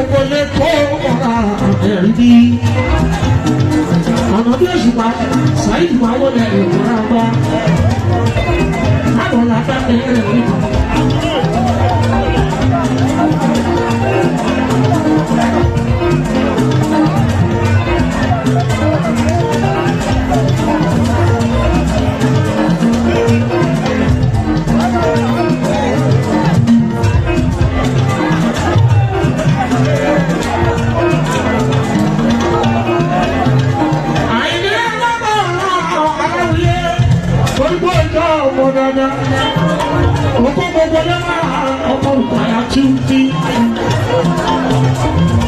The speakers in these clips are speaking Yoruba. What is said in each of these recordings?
gbogbo lè kó ọ̀rá ẹ̀rí. Ọ̀nà bí òṣùpá Saheed máa wọlé ìrora gbá. Báwo la bá bẹ̀rẹ̀ rí? Oko gbogbo lè máa ọkọ ìpàyà tí.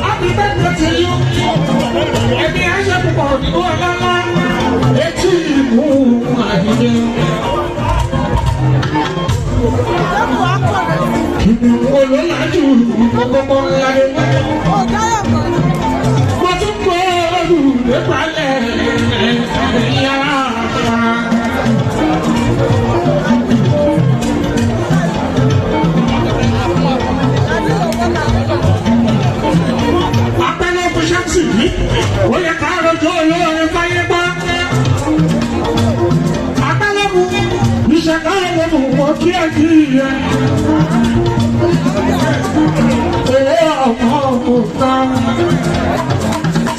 Happy birthday to you. Ẹbí ẹ̀ṣẹ̀ púpọ̀ nínú ọlọ́lá. Etí ìmú àdìdẹ. Ìgbìmọ̀ olóyàjú gbogbo ńlá dé. Mo tún gbọ́ olùdépalẹ̀ yàrá. Ó yẹ ká rọjò olóore fáyé gbá. Agbálẹ́mú ìṣẹ̀dá ẹlẹ́mú wọ́n kí ẹ kí ẹ. Owó ọmọ òkúta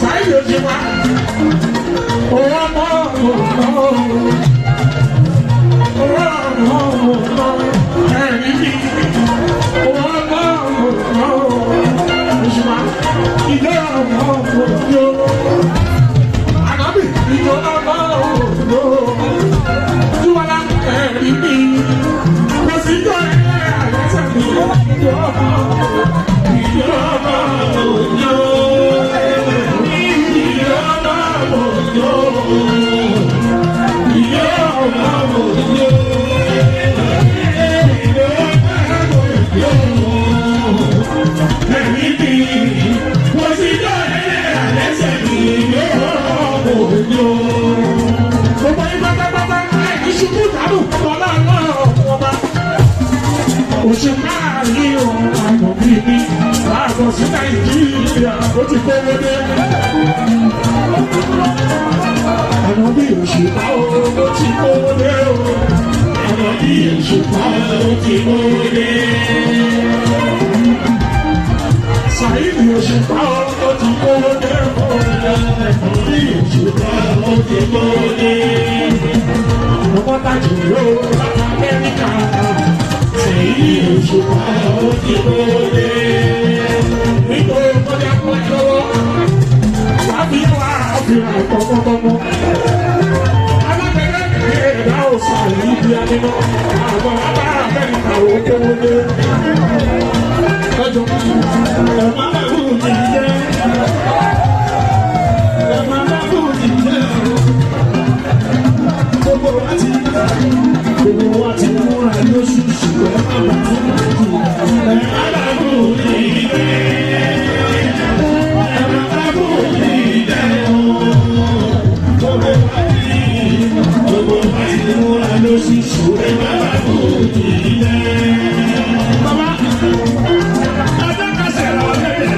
Saheed Òṣùpá. Owó ọmọ òkúta. Owó ọmọ òkúta. Ẹ̀rí mi. Owó ọmọ òkúta. Òṣùpá. Ìjọ ọmọ òkúta. Ànábì ìjọ ọmọ òkúta. Tíwọ́lá ẹ̀rí mi. Kò sí ìjọ ẹ̀rẹ́sẹ̀ mi. Ìjọ ọmọ òkúta. Ìjọ ọmọ òkúta. Ìjọ ọmọ òkúta. Ìjọ ọmọ òkúta. Òṣùpá rí ohun àgbọ̀bí ní àgbọ̀ sí Nàìjíríà ó ti kówó dé. Àwọn bí òṣùpá ó ti kówó dé o. Àwọn bí òṣùpá ó ti kówó dé. Saheed Òṣùpá ó ti kówó dé o. Àwọn bí òṣùpá ó ti kówó dé. Ọmọ tajú yóò láti Amẹ́ríkà. Saheed Òṣùpá ó ti kówó dé. Nítorí kọjá pọ̀ lọ́wọ́, láti wá àfihàn tọmọtọmọ. Alágbẹ̀dẹ kìí ẹ̀dá òsà yìí bí adínà. Àwọn ará Amẹ́ríkà ó kówó dé. Ẹjọ́ ẹ̀ máa bá kú ní jẹ́. Ẹ̀ máa bá kú ní jẹ́. Gbogbo wa ti múra lóṣù ṣùgbọ́n ẹ̀ máa bá kú ní jẹ́. Ẹ̀ máa bá kú ní jẹ́. Ẹ̀ máa bá kú ní jẹ́. Gbogbo wa ti múra lóṣù ṣùgbọ́n ẹ̀ máa bá kú ní jẹ́. Bàbá, ẹjọ́ kẹsẹ̀ rà lẹ́yìn.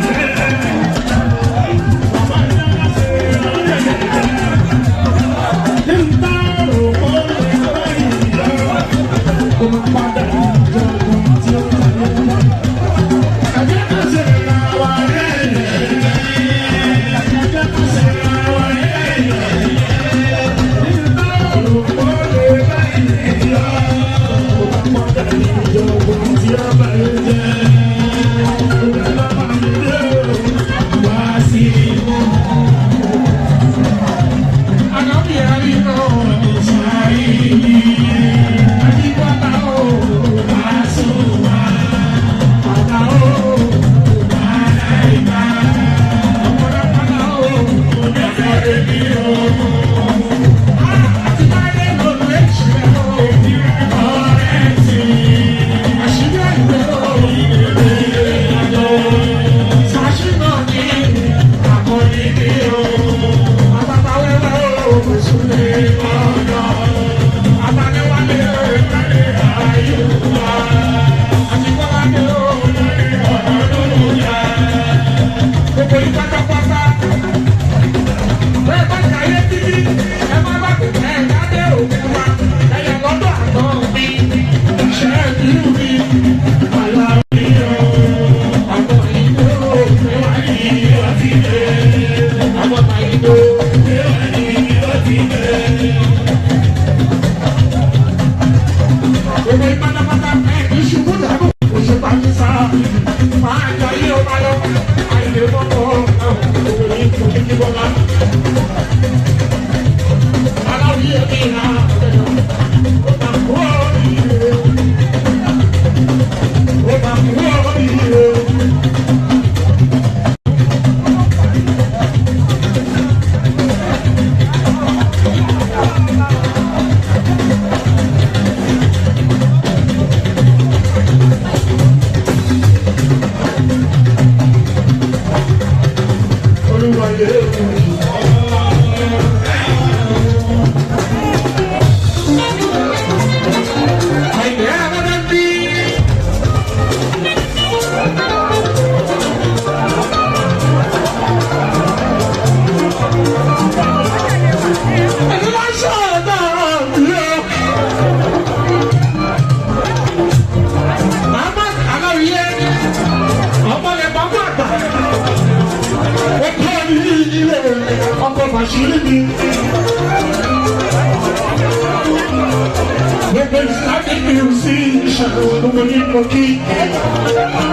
ṣe mọ́tò àwọn obìnrin tó kíkí bọ́lá. Aláwí ẹ̀mí ìhà ó bá kú oríire. Ó bá kú oríire. Àṣírí mi. Gbogbo ìsìlámì mi ò sí ìṣàkóso gbogbo ní mo kí.